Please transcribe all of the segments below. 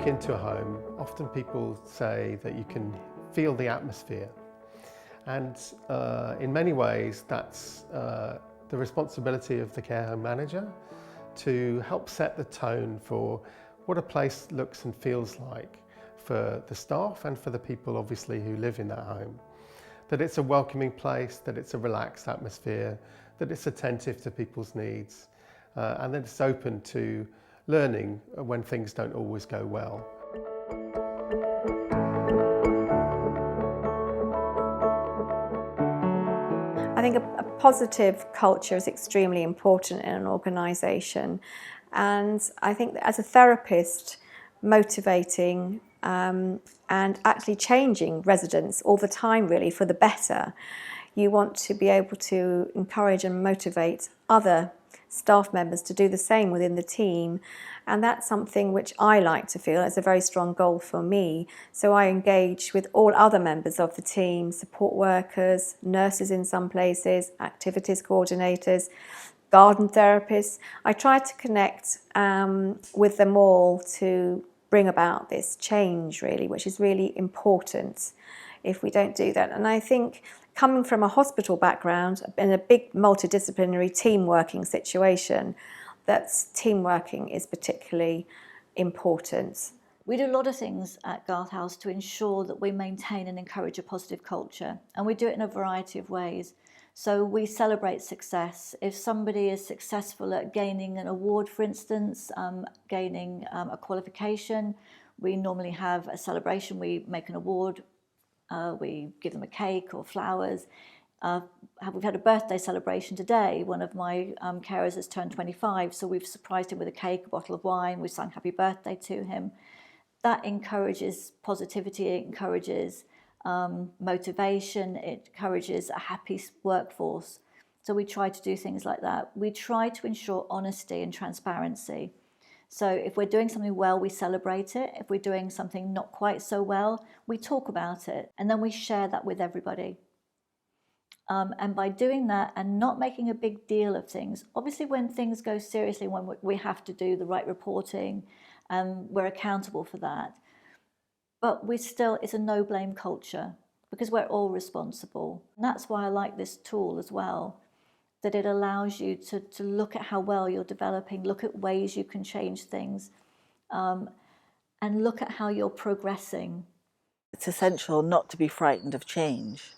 walk into a home, often people say that you can feel the atmosphere. And in many ways, that's the responsibility of the care home manager to help set the tone for what a place looks and feels like for the staff and for the people obviously who live in that home. That it's a welcoming place, that it's a relaxed atmosphere, that it's attentive to people's needs, and that it's open to learning when things don't always go well. I think a positive culture is extremely important in an organisation, and I think that as a therapist, motivating and actually changing residents all the time really for the better, you want to be able to encourage and motivate other staff members to do the same within the team, and that's something which I like to feel is a very strong goal for me. So I engage with all other members of the team, support workers, nurses in some places, activities coordinators, garden therapists. I try to connect with them all to bring about this change really, which is really important if we don't do that. And I think coming from a hospital background in a big multidisciplinary team working situation, that team working is particularly important. We do a lot of things at Garth House to ensure that we maintain and encourage a positive culture, and we do it in a variety of ways. So we celebrate success. If somebody is successful at gaining an award, for instance, gaining a qualification, we normally have a celebration. We make an award, we give them a cake or flowers. We've had a birthday celebration today. One of my carers has turned 25, so we've surprised him with a cake, a bottle of wine, we've sung happy birthday to him. That encourages positivity, it encourages motivation, it encourages a happy workforce. So we try to do things like that. We try to ensure honesty and transparency. So if we're doing something well, we celebrate it. If we're doing something not quite so well, we talk about it, and then we share that with everybody. And by doing that and not making a big deal of things, obviously when things go seriously, when we have to do the right reporting, we're accountable for that. But it's a no-blame culture because we're all responsible. And that's why I like this tool as well, that it allows you to look at how well you're developing, look at ways you can change things, and look at how you're progressing. It's essential not to be frightened of change.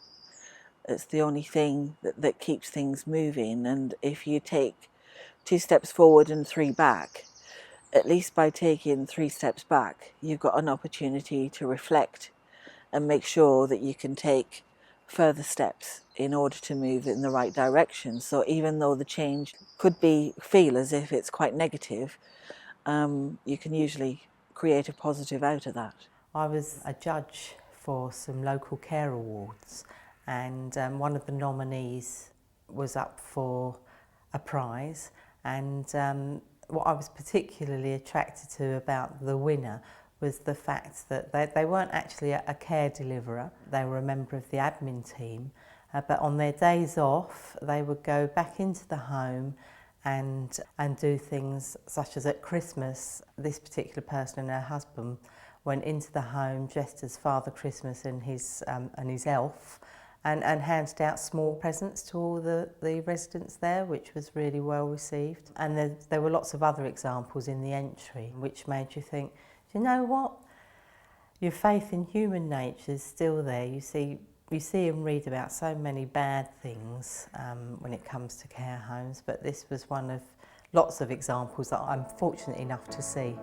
It's the only thing that keeps things moving, and if you take 2 steps forward and 3 back, at least by taking 3 steps back, you've got an opportunity to reflect and make sure that you can take further steps in order to move in the right direction. So even though the change could feel as if it's quite negative, you can usually create a positive out of that. I was a judge for some local care awards, and one of the nominees was up for a prize, and what I was particularly attracted to about the winner was the fact that they weren't actually a care deliverer. They were a member of the admin team, but on their days off they would go back into the home and do things such as at Christmas, this particular person and her husband went into the home dressed as Father Christmas and his elf, and handed out small presents to all the residents there, which was really well received. And there were lots of other examples in the entry which made you think, do you know what? Your faith in human nature is still there. You see and read about so many bad things when it comes to care homes, but this was one of lots of examples that I'm fortunate enough to see.